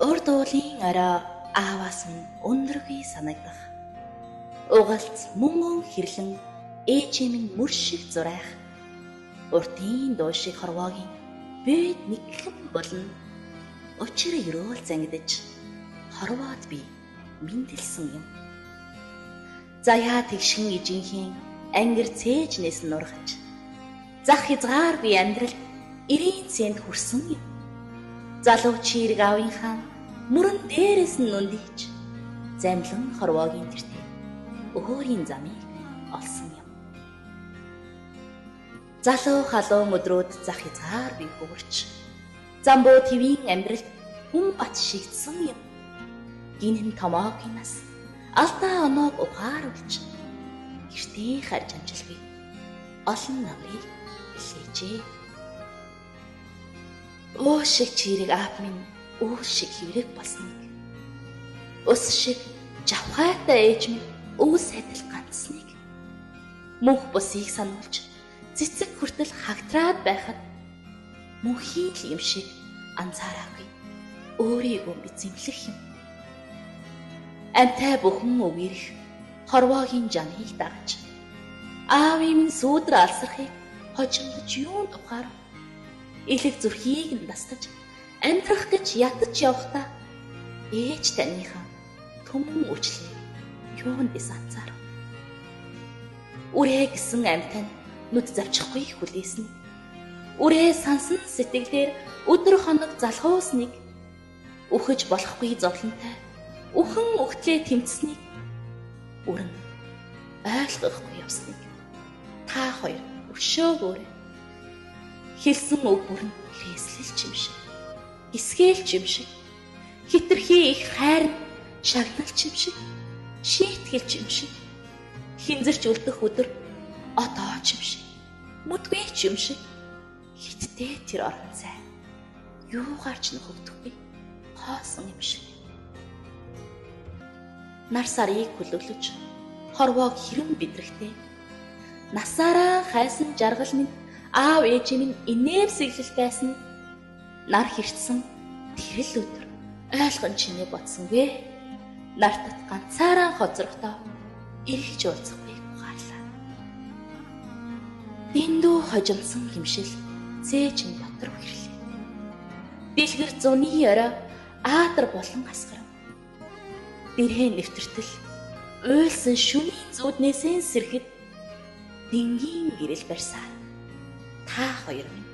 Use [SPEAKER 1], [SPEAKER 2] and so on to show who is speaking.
[SPEAKER 1] Урд уулын орой ааваас минь өндөргий санагдах. Угалц мөнгөн хэрлэн ээжээ минь мөр шиг зурайх. Уртын дуу шиг хорвоогийн бид нэгхэн болно. Учир өрөөл зангидаж хорвоод би мэндэлсэн юм. Заяа тэгшин ижинхийн ангир цээжнээс нургаж зах хязгаар би амьдралд эрийн цэнд хүрсэн юм. Залуу чирэг аавынхаа мөрөн дээрээс нь нүндийч замлан хорвоогийн тэртээ өөрийн замыг олсон юм. Залуу халуун өдрүүд зах хязгаар би хөвөрч замбуу твийн амьдралд хүн бат шигдсэн юм. Гинэн томоогийнаас алдаа оноог ухааруулж гэртээ харж амжилгүй олон намрыг илгээжээ. Оо шиг чирэг аав минь өө шиг хэврэг болсныг, ус шиг жавхайтай ээж минь өө сайдал ганцсныг, мөнх бусыг сануулж цэцэг хүртэл хагтраад байхад мөнхийн юм шиг анзаараагүй өөрийгөө би зэмлэх юм. Амтай бүхэн үгэрх хорвоогийн жаныг дагаж аавын минь сүүдэр алсрахыг хожимдож юунд ухаар элэг зүрхийг нь дасгаж амьдрах гэж ятж явхдаа ээж таныхаа түмэн үчлээ юунд ис анзаар. Үрээ гэсэн амьтан нүд завчихгүй хүлээсэн. Үрээ сансан сэтгэлээр өдөр хоног залхуусныг, үхэж болохгүй зовлонтой үхэн өгтлээ тэмцсэнийг, үрэн ойлгохгүй явсныг та хоёр өшөөгөөрэй. Хэлсэн үг бүрэн хэрэгслэлч юм шиг, эсгэлч юм шиг, хитрхи их хайр шагналч юм шиг, шийтгэлч юм шиг, хинзэрч үлдэх өдөр отооч юм шиг, мүдгээч юм шиг, хиттэй тэр орон зай юугаарч нь хөвдөхгүй хоосон юм шиг. Нар сарыг хүлэглэж хорвоог хэрэм бидрэхтэй насаараа хайсан жаргал минь аав ээж минь инээмсэглэл байсан нар хэрцсэн тэрэл өдөр ойлгон чиний бодсонгүй. Нартад ганцаараа хоцрогдоо эргэж уулзахгүй ухаарлаа. Дэндүү хожимсон хэмшил цээжин дотор үхэрлээ. Дэлгэр зуны орой аадар болон асгарав. Дэрхэн нэвтэртэл уйлсан шүний зүүднээсээ сэрхэд дингийн гэрэл барьсаар та хоёр минь